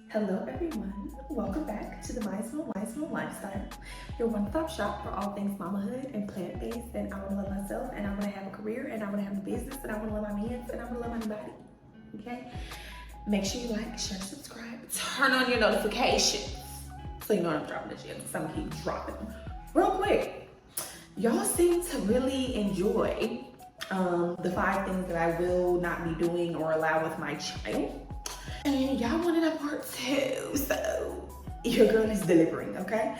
Hello everyone, welcome back to the My Small Lifestyle, your one-stop shop for all things mamahood and plant-based. And I want to love myself, and I want to have a career, and I want to have a business, and I want to love my mans, and I want to love my body. Okay? Make sure you like, share, subscribe, turn on your notifications so you know when I'm dropping the gym, because I'm gonna keep dropping them. Real quick, y'all seem to really enjoy the 5 things that I will not be doing or allow with my child. And y'all wanted a part 2, so your girl is delivering, okay?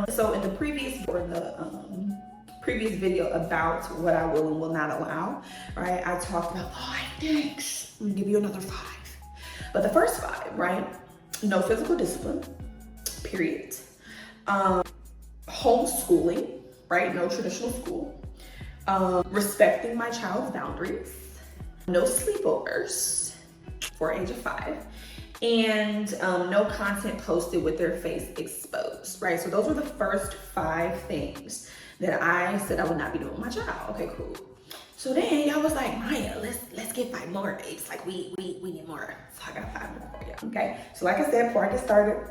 So in the previous video about what I will and will not allow, right? I talked about 5 things. I'm gonna give you another 5. But the first 5, right? No physical discipline, period. Homeschooling, right? No traditional school. Respecting my child's boundaries. No sleepovers for age of 5, and no content posted with their face exposed, right? So those were the first 5 things that I said I would not be doing with my child. Okay, cool. So then y'all was like, Maya, let's get 5 more, babes. Like we need more. So I got 5 more for you. Okay. So like I said, before I get started,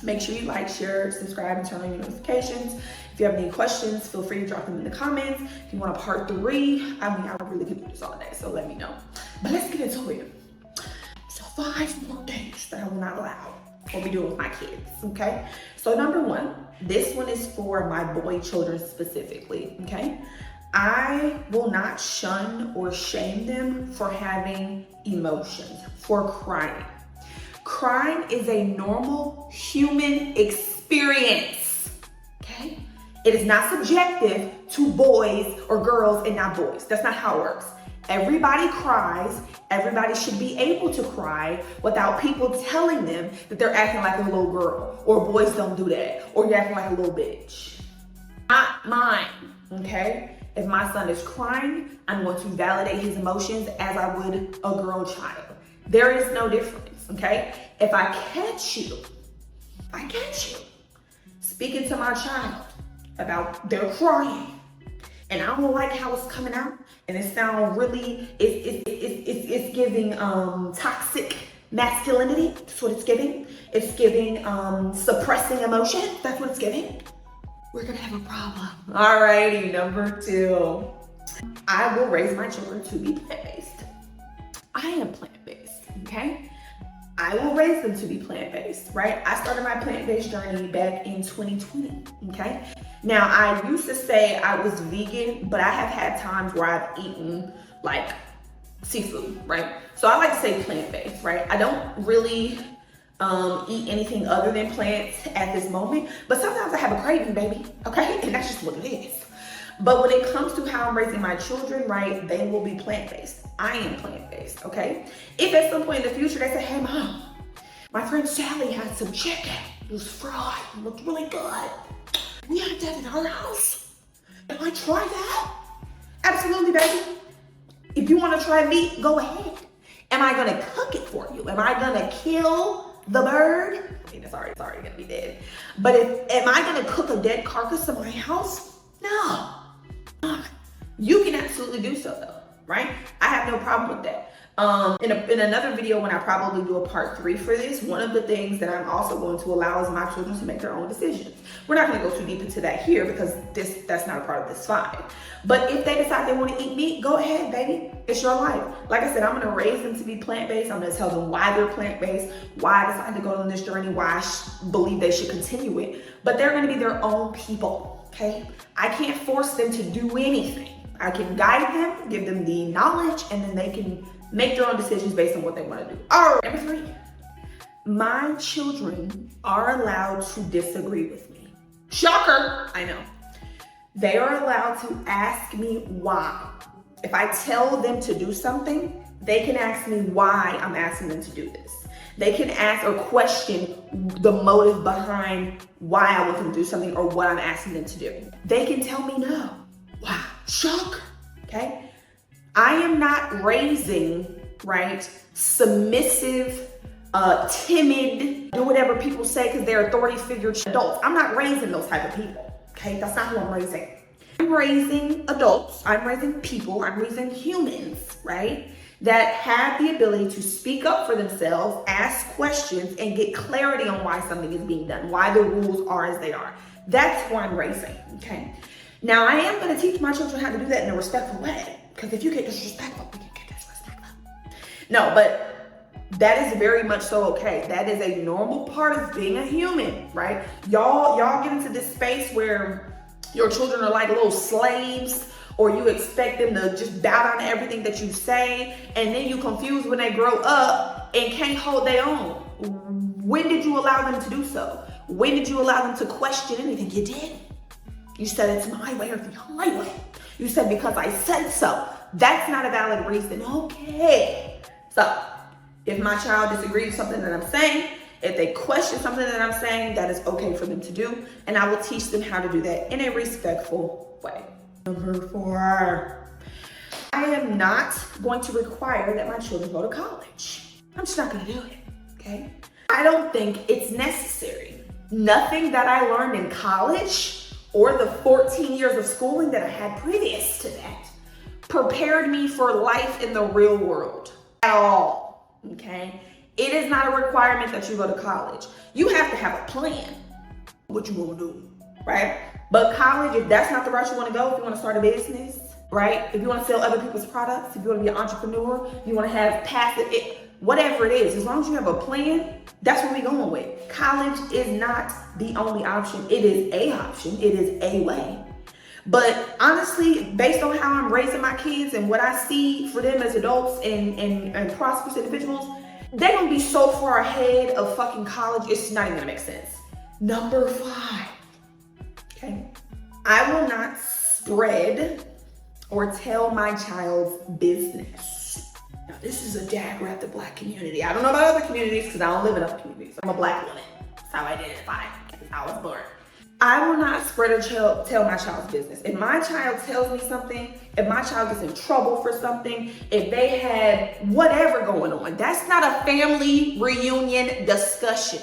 make sure you like, share, subscribe, and turn on your notifications. If you have any questions, feel free to drop them in the comments. If you want a part 3, I mean, I really could do this all day, so let me know. But let's get into it. 5 more things that I will not allow what we do with my kids, okay? So number 1, this one is for my boy children specifically, okay? I will not shun or shame them for having emotions, for crying. Crying is a normal human experience, okay? It is not subjective to boys or girls and not boys. That's not how it works. Everybody cries. Everybody should be able to cry without people telling them that they're acting like a little girl, or boys don't do that, or you're acting like a little bitch. Not mine, okay? If my son is crying, I'm going to validate his emotions as I would a girl child. There is no difference, okay? If I catch you speaking to my child about their crying, and I don't like how it's coming out, and it sounds really, it's giving toxic masculinity. That's what it's giving. It's giving suppressing emotion. That's what it's giving. We're gonna have a problem. Alrighty, number 2. I will raise my children to be plant-based. I am plant-based, okay? I will raise them to be plant-based, right? I started my plant-based journey back in 2020, okay? Now, I used to say I was vegan, but I have had times where I've eaten like seafood, right? So I like to say plant-based, right? I don't really eat anything other than plants at this moment, but sometimes I have a craving, baby, okay? And that's just what it is. But when it comes to how I'm raising my children, right, they will be plant-based. I am plant-based, okay? If at some point in the future they say, hey, Mom, my friend Sally had some chicken. It was fried. It looked really good. We had that in our house. Can I try that? Absolutely, baby. If you want to try meat, go ahead. Am I going to cook it for you? Am I going to kill the bird? I mean, it's already going to be dead. But am I going to cook a dead carcass in my house? No. You can absolutely do so though, right? I have no problem with that. In another video, when I probably do a part 3 for this, one of the things that I'm also going to allow is my children to make their own decisions. We're not going to go too deep into that here because that's not a part of this 5. But if they decide they want to eat meat, go ahead, baby. It's your life. Like I said, I'm going to raise them to be plant-based. I'm going to tell them why they're plant-based, why I decided to go on this journey, why I believe they should continue it. But they're going to be their own people, okay? I can't force them to do anything. I can guide them, give them the knowledge, and then they can make their own decisions based on what they want to do. All right, number 3. My children are allowed to disagree with me. Shocker, I know. They are allowed to ask me why. If I tell them to do something, they can ask me why I'm asking them to do this. They can ask or question the motive behind why I want them to do something or what I'm asking them to do. They can tell me no. Wow, shocker, okay? I am not raising, right, submissive, timid, do whatever people say because they're authority figure adults. I'm not raising those type of people, okay? That's not who I'm raising. I'm raising adults. I'm raising people. I'm raising humans, right? that have the ability to speak up for themselves, ask questions, and get clarity on why something is being done, why the rules are as they are. That's who I'm raising, okay? Now, I am gonna teach my children how to do that in a respectful way, because if you get disrespectful, we can get disrespectful. No, but that is very much so okay. That is a normal part of being a human, right? Y'all get into this space where your children are like little slaves, or you expect them to just bow down to everything that you say, and then you confused when they grow up and can't hold their own. When did you allow them to do so? When did you allow them to question anything? You did. You said it's my way or the highway. You said because I said so. That's not a valid reason. Okay. So, if my child disagrees with something that I'm saying, if they question something that I'm saying, that is okay for them to do. And I will teach them how to do that in a respectful way. Number 4, I am not going to require that my children go to college. I'm just not going to do it, okay? I don't think it's necessary. Nothing that I learned in college or the 14 years of schooling that I had previous to that prepared me for life in the real world at all, okay? It is not a requirement that you go to college. You have to have a plan what you want to do, right? But college, if that's not the route you want to go, if you want to start a business, right? If you want to sell other people's products, if you want to be an entrepreneur, you want to have passive, whatever it is, as long as you have a plan, that's what we're going with. College is not the only option. It is a option. It is a way. But honestly, based on how I'm raising my kids and what I see for them as adults and prosperous individuals, they're going to be so far ahead of fucking college, it's not even going to make sense. Number 5. Okay. I will not spread or tell my child's business. Now, this is a dagger at the Black community. I don't know about other communities because I don't live in other communities. I'm a Black woman. That's how I identify. That's how I was born. I will not spread or tell my child's business. If my child tells me something, if my child gets in trouble for something, if they had whatever going on, that's not a family reunion discussion.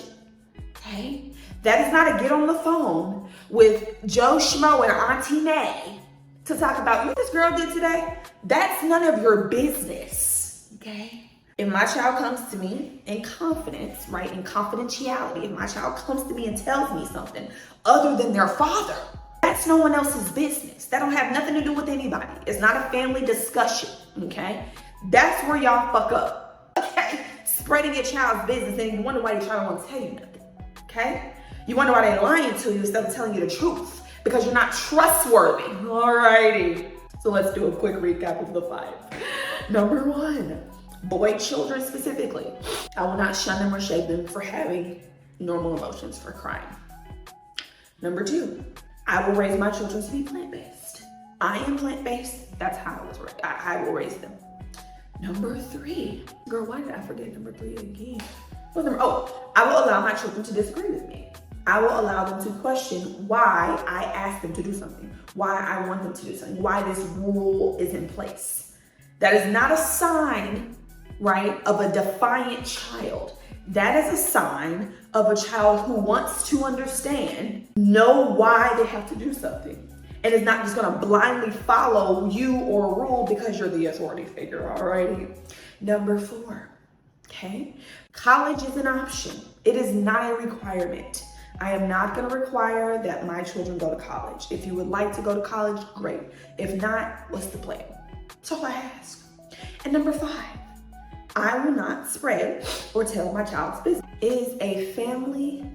Okay? That is not a get on the phone with Joe Schmo and Auntie May to talk about what this girl did today. That's none of your business, okay? If my child comes to me in confidence, right, in confidentiality, if my child comes to me and tells me something other than their father, that's no one else's business. That don't have nothing to do with anybody. It's not a family discussion, okay? That's where y'all fuck up, okay? Spreading your child's business and you wonder why your child won't tell you nothing, okay? You wonder why they're lying to you instead of telling you the truth, because you're not trustworthy. Alrighty. So let's do a quick recap of the 5. Number 1, boy children specifically. I will not shun them or shame them for having normal emotions, for crying. Number 2, I will raise my children to be plant-based. I am plant-based. That's how I was raised. I will raise them. Number 3, girl, why did I forget number 3 again? I will allow my children to disagree with me. I will allow them to question why I asked them to do something, why I want them to do something, why this rule is in place. That is not a sign, right, of a defiant child. That is a sign of a child who wants to understand, know why they have to do something, and is not just gonna blindly follow you or a rule because you're the authority figure, alrighty? Number 4, okay? College is an option. It is not a requirement. I am not going to require that my children go to college. If you would like to go to college, great. If not, what's the plan? That's all I ask. And number 5, I will not spread or tell my child's business. It is a family,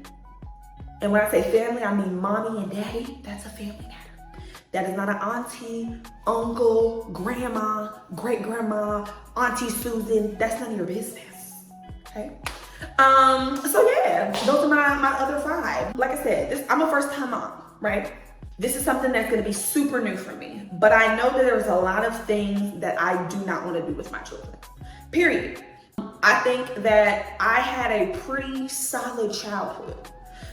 and when I say family, I mean mommy and daddy. That's a family matter. That is not an auntie, uncle, grandma, great-grandma, Auntie Susan. That's none of your business, okay? So yeah, those are my other 5. Like I said, I'm a first time mom, right? This is something that's gonna be super new for me, but I know that there's a lot of things that I do not wanna do with my children, period. I think that I had a pretty solid childhood.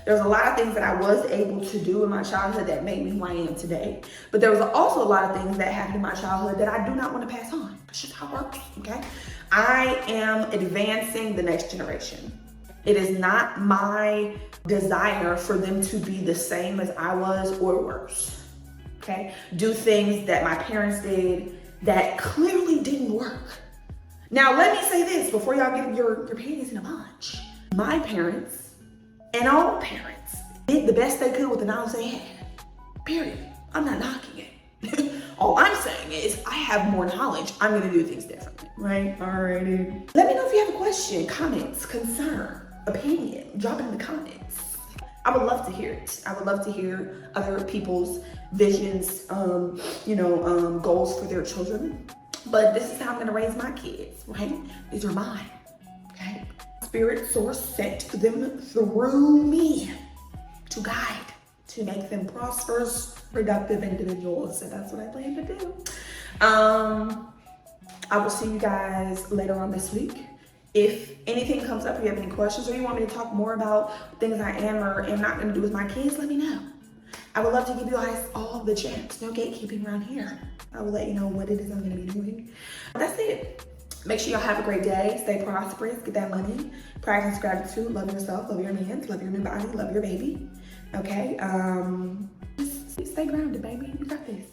There's a lot of things that I was able to do in my childhood that made me who I am today, but there was also a lot of things that happened in my childhood that I do not wanna pass on. That's just how it works, okay? I am advancing the next generation. It is not my desire for them to be the same as I was or worse, okay? Do things that my parents did that clearly didn't work. Now, let me say this before y'all get your panties in a bunch. My parents and all parents did the best they could with the knowledge they had. Period. I'm not knocking it. All I'm saying is I have more knowledge. I'm gonna do things differently, right? Alrighty. Let me know if you have a question, comments, concern, opinion. Drop it in the comments. I would love to hear it. I would love to hear other people's visions, goals for their children. But this is how I'm gonna raise my kids, right? These are mine, okay? Spirit source sent them through me to guide, to make them prosperous, productive individuals. So that's what I plan to do. I will see you guys later on this week. If anything comes up, or you have any questions, or you want me to talk more about things I am or am not gonna do with my kids, let me know. I would love to give you guys all the chance. No gatekeeping around here. I will let you know what it is I'm gonna be doing. That's it. Make sure y'all have a great day. Stay prosperous, get that money. Practice gratitude, love yourself, love your man, love your new body, love your baby. Okay, stay grounded, baby. You got this.